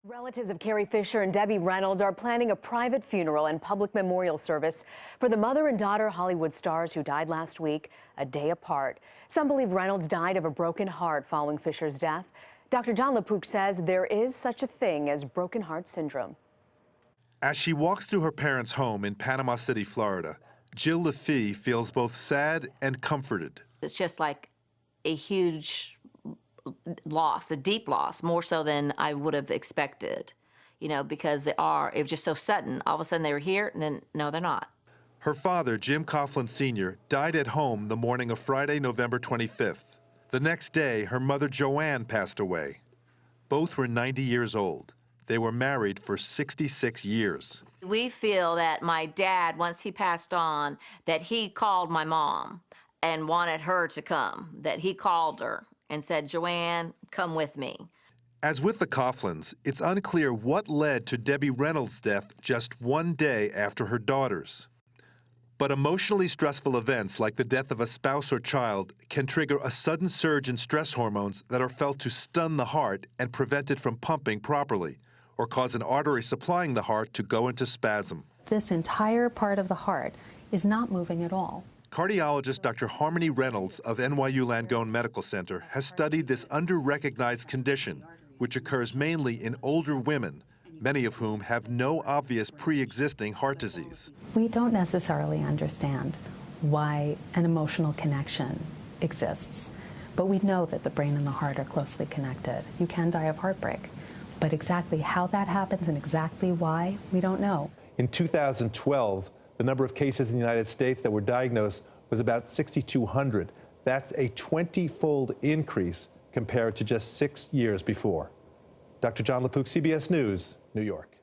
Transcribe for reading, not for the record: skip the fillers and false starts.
Relatives of Carrie Fisher and Debbie Reynolds are planning a private funeral and public memorial service for the mother and daughter Hollywood stars who died last week, a day apart. Some believe Reynolds died of a broken heart following Fisher's death. Dr. Jon LaPook says there is such a thing as broken heart syndrome. As she walks through her parents' home in Panama City, Florida, Jill LaFee feels both sad and comforted. It's just like a huge loss, a deep loss, more so than I would have expected, because it was just so sudden. All of a sudden they were here, and then, no, they're not. Her father, Jim Coughlin Sr., died at home the morning of Friday, November 25th. The next day, her mother, Joanne, passed away. Both were 90 years old. They were married for 66 years. We feel that my dad, once he passed on, that he called my mom and wanted her to come, that he called her and said, "Joanne, come with me." As with the Coughlins, it's unclear what led to Debbie Reynolds' death just one day after her daughter's. But emotionally stressful events like the death of a spouse or child can trigger a sudden surge in stress hormones that are felt to stun the heart and prevent it from pumping properly, or cause an artery supplying the heart to go into spasm. This entire part of the heart is not moving at all. Cardiologist Dr. Harmony Reynolds of NYU Langone Medical Center has studied this under-recognized condition, which occurs mainly in older women, many of whom have no obvious pre-existing heart disease. We don't necessarily understand why an emotional connection exists, but we know that the brain and the heart are closely connected. You can die of heartbreak, but exactly how that happens and exactly why, we don't know. In 2012, the number of cases in the United States that were diagnosed was about 6,200. That's a 20-fold increase compared to just 6 years before. Dr. Jon LaPook, CBS News, New York.